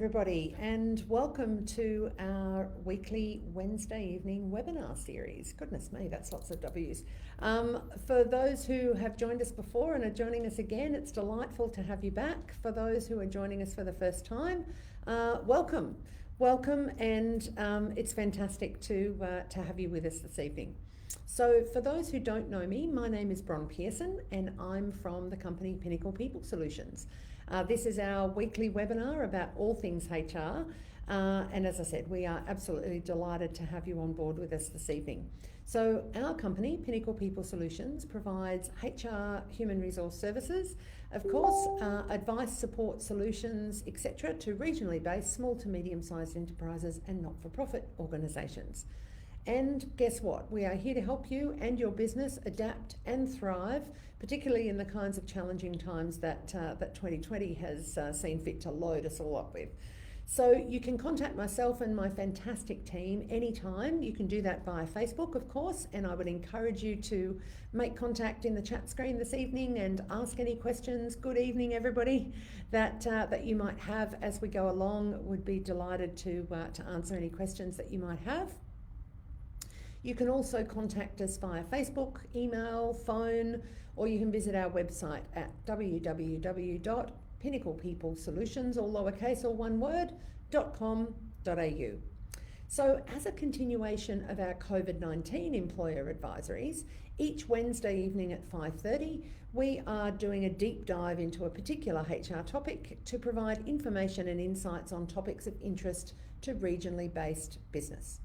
Everybody, and welcome to our weekly Wednesday evening webinar series. Goodness me, that's lots of W's. For those who have joined us before and are joining us again, it's delightful to have you back. For those who are joining us for the first time, welcome, and it's fantastic to have you with us this evening. So for those who don't know me, my name is Bron Pearson and I'm from the company Pinnacle People Solutions. This is our weekly webinar about all things HR. And as I said, we are absolutely delighted to have you on board with us this evening. So our company, Pinnacle People Solutions, provides HR, human resource services, of course, advice, support, solutions, etc. to regionally based small to medium-sized enterprises and not-for-profit organisations. And guess what? We are here to help you and your business adapt and thrive, particularly in the kinds of challenging times that 2020 has seen fit to load us all up with. So you can contact myself and my fantastic team anytime. You can do that via Facebook, of course, and I would encourage you to make contact in the chat screen this evening and ask any questions. Good evening, everybody, that you might have as we go along. Would be delighted to answer any questions that you might have. You can also contact us via Facebook, email, phone, or you can visit our website at www.pinnaclepeoplesolutions, all lowercase or one word, .com.au. So as a continuation of our COVID-19 employer advisories, each Wednesday evening at 5:30, we are doing a deep dive into a particular HR topic to provide information and insights on topics of interest to regionally based business.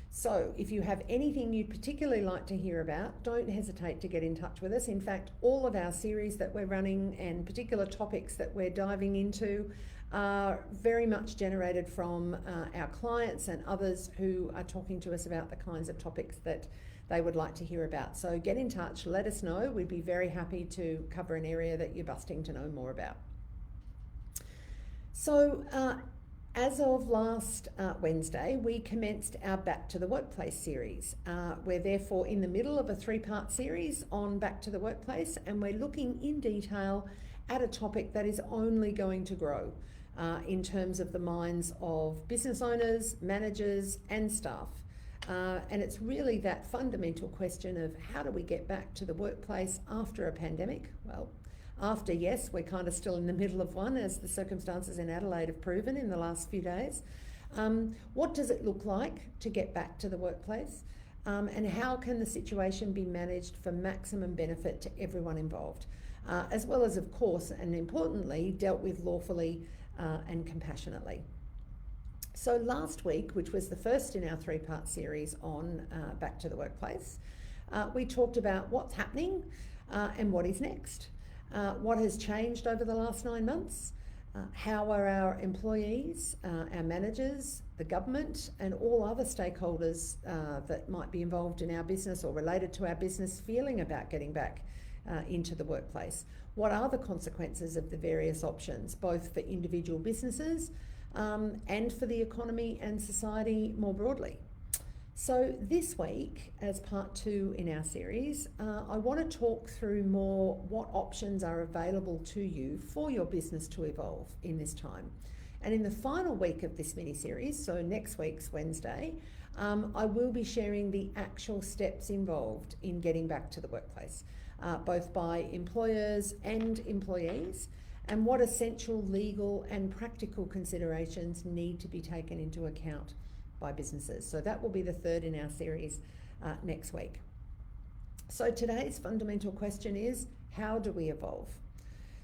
So if you have anything you'd particularly like to hear about, don't hesitate to get in touch with us. In fact, all of our series that we're running and particular topics that we're diving into are very much generated from our clients and others who are talking to us about the kinds of topics that they would like to hear about. So get in touch, let us know. We'd be very happy to cover an area that you're busting to know more about. So, as of last Wednesday, we commenced our Back to the Workplace series. We're therefore in the middle of a three-part series on Back to the Workplace, and we're looking in detail at a topic that is only going to grow in terms of the minds of business owners, managers, and staff. And it's really that fundamental question of how do we get back to the workplace after a pandemic? Well, after, yes, we're kind of still in the middle of one, as the circumstances in Adelaide have proven in the last few days. What does it look like to get back to the workplace? And how can the situation be managed for maximum benefit to everyone involved? As well as, of course, and importantly, dealt with lawfully and compassionately. So last week, which was the first in our three-part series on Back to the Workplace, we talked about what's happening and what is next. What has changed over the last 9 months? How are our employees, our managers, the government, and all other stakeholders that might be involved in our business or related to our business feeling about getting back into the workplace? What are the consequences of the various options, both for individual businesses and for the economy and society more broadly? So this week, as part 2 in our series, I want to talk through more what options are available to you for your business to evolve in this time. And in the final week of this mini-series, so next week's Wednesday, I will be sharing the actual steps involved in getting back to the workplace, both by employers and employees, and what essential legal and practical considerations need to be taken into account by businesses. So that will be the third in our series next week. So today's fundamental question is, how do we evolve?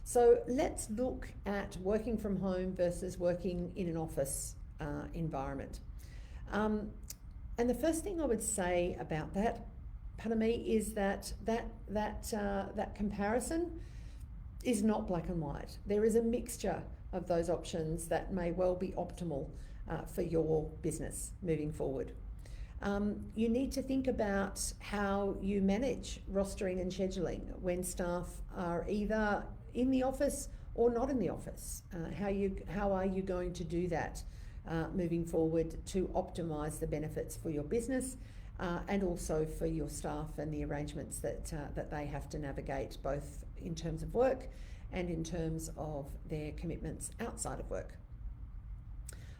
So let's look at working from home versus working in an office environment. And the first thing I would say about that, pardon me, is that comparison is not black and white. There is a mixture of those options that may well be optimal for your business moving forward. You need to think about how you manage rostering and scheduling when staff are either in the office or not in the office. How are you going to do that moving forward to optimise the benefits for your business and also for your staff and the arrangements that they have to navigate, both in terms of work and in terms of their commitments outside of work.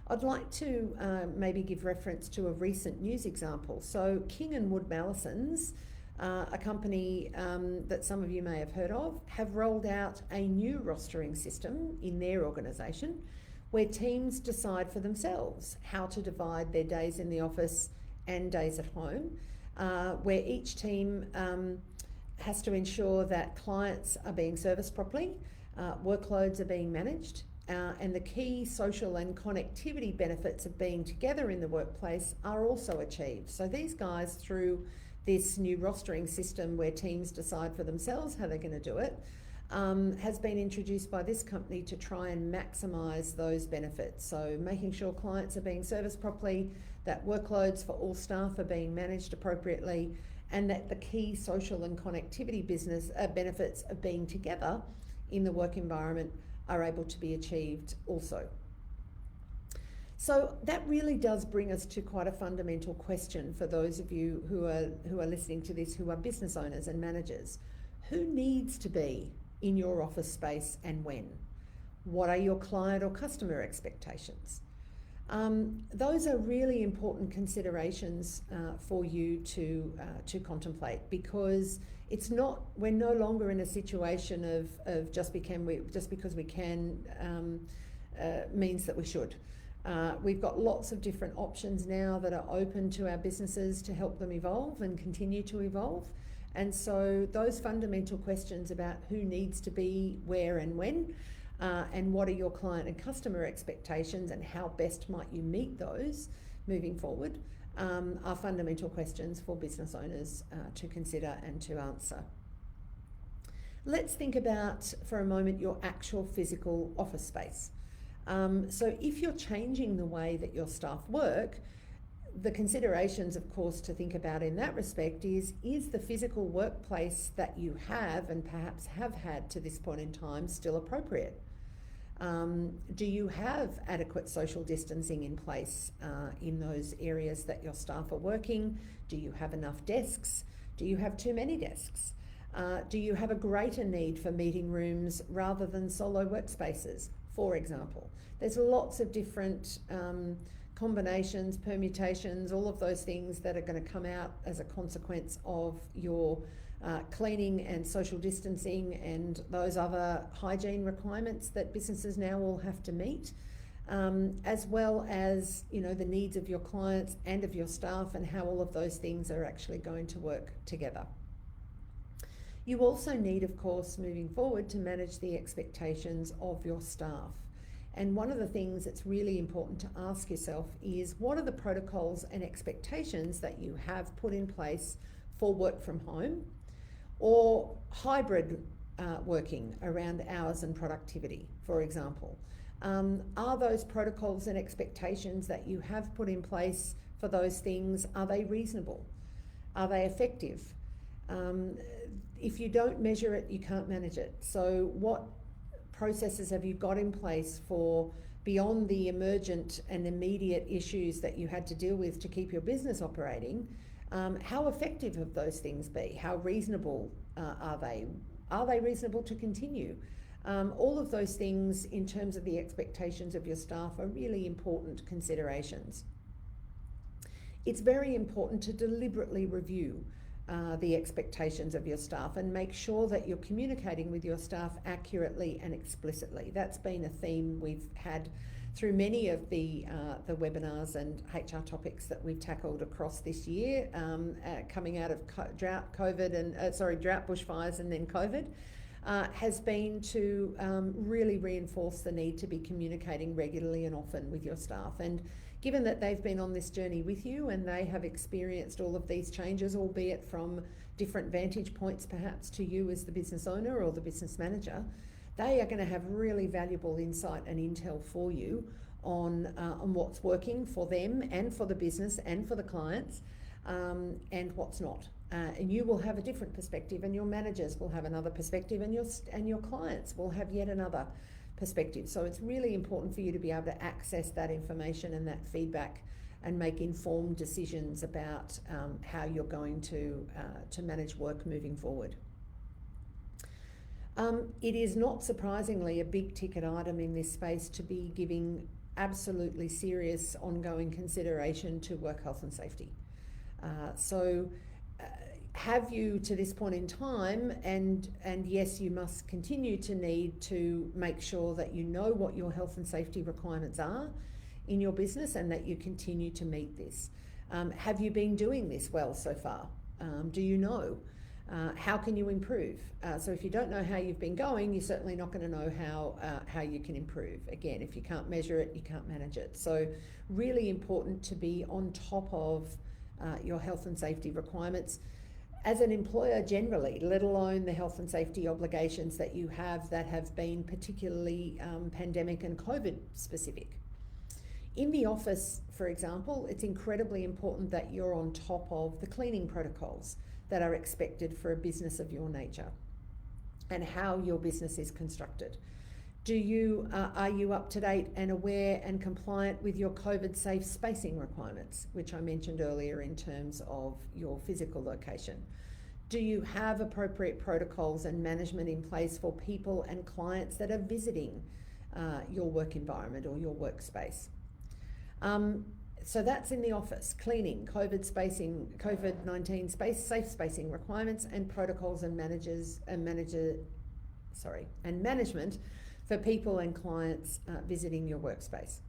I'd like to maybe give reference to a recent news example. So King and Wood Mallisons, a company that some of you may have heard of, have rolled out a new rostering system in their organisation where teams decide for themselves how to divide their days in the office and days at home, where each team has to ensure that clients are being serviced properly, workloads are being managed, and the key social and connectivity benefits of being together in the workplace are also achieved. So these guys, through this new rostering system where teams decide for themselves how they're going to do it, has been introduced by this company to try and maximise those benefits. So making sure clients are being serviced properly, that workloads for all staff are being managed appropriately, and that the key social and connectivity benefits of being together in the work environment are able to be achieved also. So that really does bring us to quite a fundamental question for those of you who are listening to this, who are business owners and managers. Who needs to be in your office space and when? What are your client or customer expectations? Those are really important considerations for you to contemplate, because we're no longer in a situation of just because we can means that we should. We've got lots of different options now that are open to our businesses to help them evolve and continue to evolve. And so those fundamental questions about who needs to be where and when, and what are your client and customer expectations and how best might you meet those moving forward, are fundamental questions for business owners to consider and to answer. Let's think about for a moment your actual physical office space. So if you're changing the way that your staff work, the considerations, of course, to think about in that respect is the physical workplace that you have and perhaps have had to this point in time still appropriate? Do you have adequate social distancing in place in those areas that your staff are working? Do you have enough desks? Do you have too many desks? Do you have a greater need for meeting rooms rather than solo workspaces, for example? There's lots of different combinations, permutations, all of those things that are going to come out as a consequence of your cleaning and social distancing and those other hygiene requirements that businesses now will have to meet, as well as the needs of your clients and of your staff and how all of those things are actually going to work together. You also need, of course, moving forward, to manage the expectations of your staff. And one of the things that's really important to ask yourself is, what are the protocols and expectations that you have put in place for work from home or hybrid working around hours and productivity, for example? Are those protocols and expectations that you have put in place for those things, are they reasonable? Are they effective? If you don't measure it, you can't manage it. So what processes have you got in place for, beyond the emergent and immediate issues that you had to deal with to keep your business operating? How effective have those things been? How reasonable are they? Are they reasonable to continue? All of those things in terms of the expectations of your staff are really important considerations. It's very important to deliberately review the expectations of your staff and make sure that you're communicating with your staff accurately and explicitly. That's been a theme we've had through many of the webinars and HR topics that we've tackled across this year, coming out of drought, bushfires and then COVID, has been to really reinforce the need to be communicating regularly and often with your staff. And given that they've been on this journey with you and they have experienced all of these changes, albeit from different vantage points perhaps to you as the business owner or the business manager, they are going to have really valuable insight and intel for you on what's working for them and for the business and for the clients, and what's not. And you will have a different perspective, and your managers will have another perspective, and your clients will have yet another perspective. So it's really important for you to be able to access that information and that feedback and make informed decisions about how you're going to manage work moving forward. It is not surprisingly a big ticket item in this space to be giving absolutely serious ongoing consideration to work health and safety. So have you to this point in time, and yes, you must continue to need to make sure that you know what your health and safety requirements are in your business and that you continue to meet this. Have you been doing this well so far? Do you know? How can you improve? So if you don't know how you've been going, you're certainly not going to know how you can improve. Again, if you can't measure it, you can't manage it. So really important to be on top of your health and safety requirements as an employer generally, let alone the health and safety obligations that you have that have been particularly pandemic and COVID specific. In the office, for example, it's incredibly important that you're on top of the cleaning protocols that are expected for a business of your nature and how your business is constructed. Are you up to date and aware and compliant with your COVID safe spacing requirements, which I mentioned earlier in terms of your physical location? Do you have appropriate protocols and management in place for people and clients that are visiting your work environment or your workspace? So that's in the office: cleaning, COVID spacing, COVID-19 safe spacing requirements and protocols and management for people and clients visiting your workspace.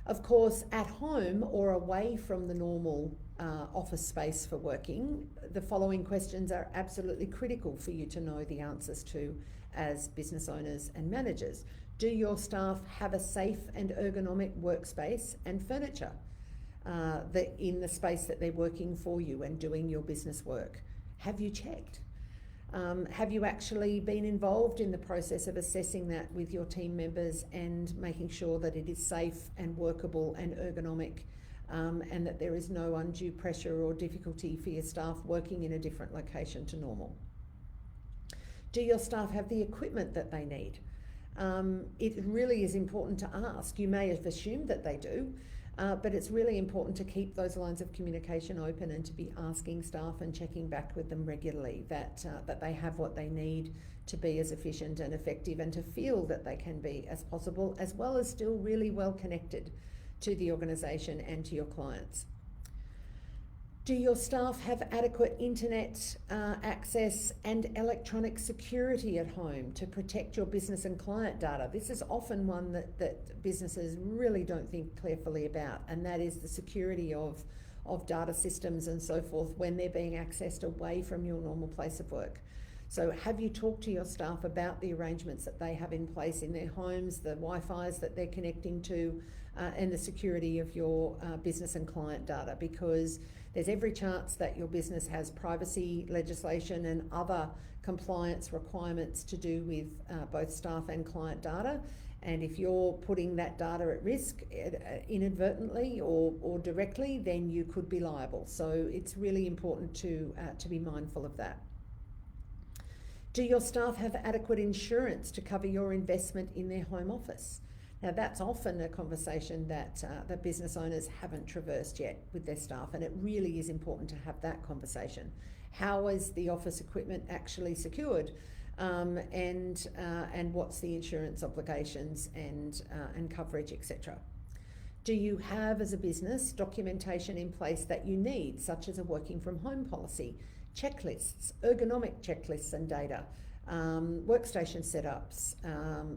Of course, at home or away from the normal office space for working, the following questions are absolutely critical for you to know the answers to as business owners and managers. Do your staff have a safe and ergonomic workspace and furniture in the space that they're working for you and doing your business work? Have you checked? Have you actually been involved in the process of assessing that with your team members and making sure that it is safe and workable and ergonomic, and that there is no undue pressure or difficulty for your staff working in a different location to normal? Do your staff have the equipment that they need? It really is important to ask. You may have assumed that they do, but it's really important to keep those lines of communication open and to be asking staff and checking back with them regularly that they have what they need to be as efficient and effective and to feel that they can be as possible, as well as still really well connected to the organisation and to your clients. Do your staff have adequate internet access and electronic security at home to protect your business and client data? This is often one that businesses really don't think carefully about, and that is the security of data systems and so forth when they're being accessed away from your normal place of work. So have you talked to your staff about the arrangements that they have in place in their homes, the Wi-Fi's that they're connecting to, and the security of your business and client data? Because there's every chance that your business has privacy legislation and other compliance requirements to do with both staff and client data. And if you're putting that data at risk inadvertently or directly, then you could be liable. So it's really important to be mindful of that. Do your staff have adequate insurance to cover your investment in their home office? Now, that's often a conversation that business owners haven't traversed yet with their staff, and it really is important to have that conversation. How is the office equipment actually secured, and what's the insurance obligations and coverage, etc.? Do you have, as a business, documentation in place that you need, such as a working from home policy, checklists, ergonomic checklists and data, workstation setups,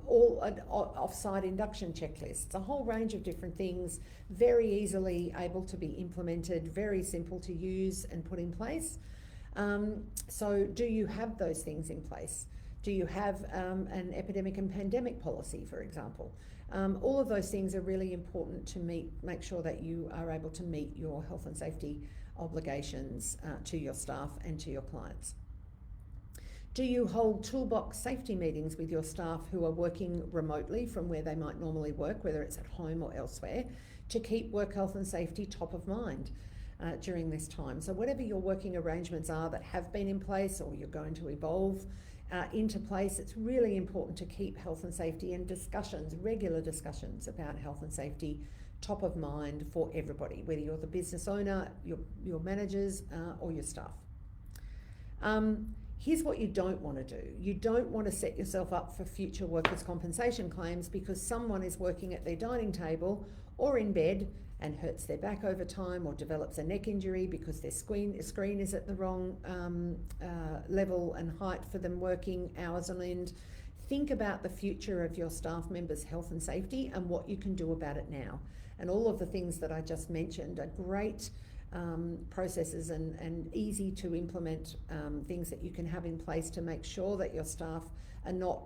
all off-site induction checklists, a whole range of different things, very easily able to be implemented, very simple to use and put in place. So do you have those things in place? Do you have an epidemic and pandemic policy, for example? All of those things are really important to make sure that you are able to meet your health and safety obligations to your staff and to your clients. Do you hold toolbox safety meetings with your staff who are working remotely from where they might normally work, whether it's at home or elsewhere, to keep work health and safety top of mind during this time? So whatever your working arrangements are that have been in place or you're going to evolve into place, it's really important to keep health and safety and regular discussions about health and safety top of mind for everybody, whether you're the business owner, your managers, or your staff. Here's what you don't want to do. You don't want to set yourself up for future workers' compensation claims because someone is working at their dining table or in bed and hurts their back over time, or develops a neck injury because their screen is at the wrong level and height for them working hours on end. Think about the future of your staff members' health and safety and what you can do about it now. And all of the things that I just mentioned are great processes and easy to implement things that you can have in place to make sure that your staff are not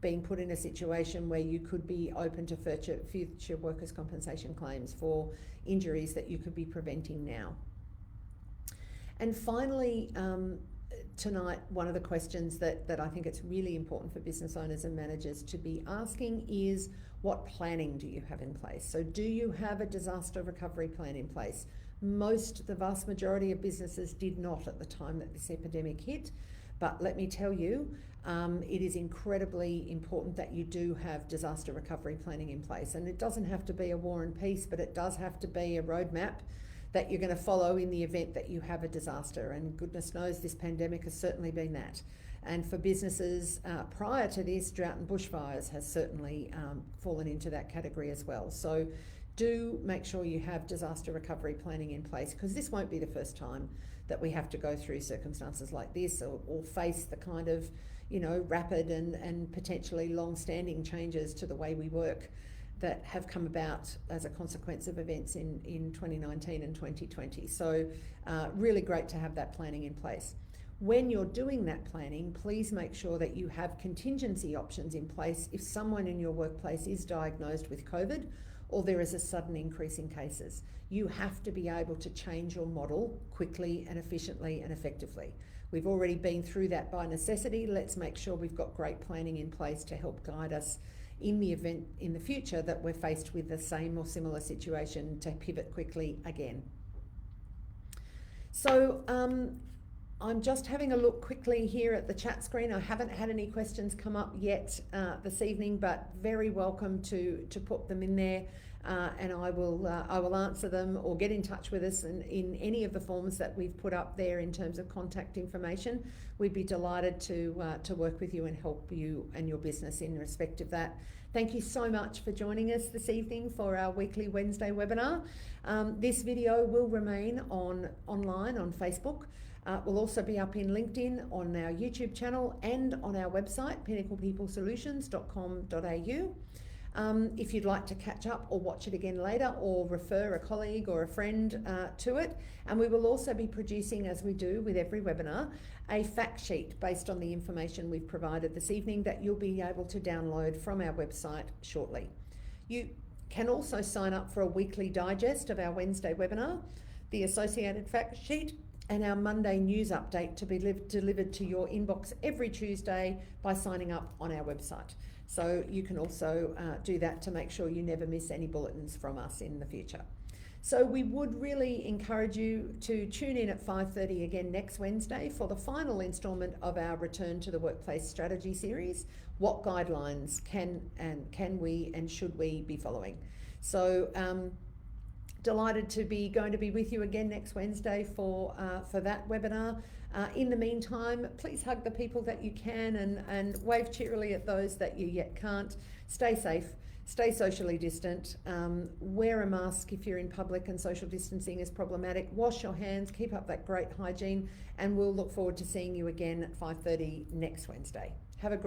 being put in a situation where you could be open to future workers' compensation claims for injuries that you could be preventing now. And finally, tonight, one of the questions that I think it's really important for business owners and managers to be asking is, what planning do you have in place? So do you have a disaster recovery plan in place? The vast majority of businesses did not at the time that this epidemic hit. But let me tell you, it is incredibly important that you do have disaster recovery planning in place. And it doesn't have to be a war and peace, but it does have to be a roadmap that you're going to follow in the event that you have a disaster. And goodness knows this pandemic has certainly been that. And for businesses prior to this, drought and bushfires has certainly fallen into that category as well. So do make sure you have disaster recovery planning in place, because this won't be the first time that we have to go through circumstances like this or face the kind of, rapid and potentially long-standing changes to the way we work that have come about as a consequence of events in 2019 and 2020. So really great to have that planning in place. When you're doing that planning, please make sure that you have contingency options in place if someone in your workplace is diagnosed with COVID or there is a sudden increase in cases. You have to be able to change your model quickly and efficiently and effectively. We've already been through that by necessity. Let's make sure we've got great planning in place to help guide us in the event in the future that we're faced with the same or similar situation, to pivot quickly again. So I'm just having a look quickly here at the chat screen. I haven't had any questions come up yet this evening, but very welcome to put them in there, and I will answer them or get in touch with us in any of the forms that we've put up there in terms of contact information. We'd be delighted to work with you and help you and your business in respect of that. Thank you so much for joining us this evening for our weekly Wednesday webinar. This video will remain online on Facebook. Will also be up in LinkedIn, on our YouTube channel, and on our website, pinnaclepeoplesolutions.com.au. If you'd like to catch up or watch it again later, or refer a colleague or a friend to it. And we will also be producing, as we do with every webinar, a fact sheet based on the information we've provided this evening that you'll be able to download from our website shortly. You can also sign up for a weekly digest of our Wednesday webinar, the associated fact sheet, and our Monday news update to be delivered to your inbox every Tuesday by signing up on our website. So you can also do that to make sure you never miss any bulletins from us in the future. So we would really encourage you to tune in at 5:30 again next Wednesday for the final instalment of our Return to the Workplace strategy series. What guidelines can we and should we be following? So delighted to be going to be with you again next Wednesday for that webinar. In the meantime, please hug the people that you can and wave cheerily at those that you yet can't. Stay safe, stay socially distant, wear a mask if you're in public and social distancing is problematic, wash your hands, keep up that great hygiene, and we'll look forward to seeing you again at 5:30 next Wednesday. Have a great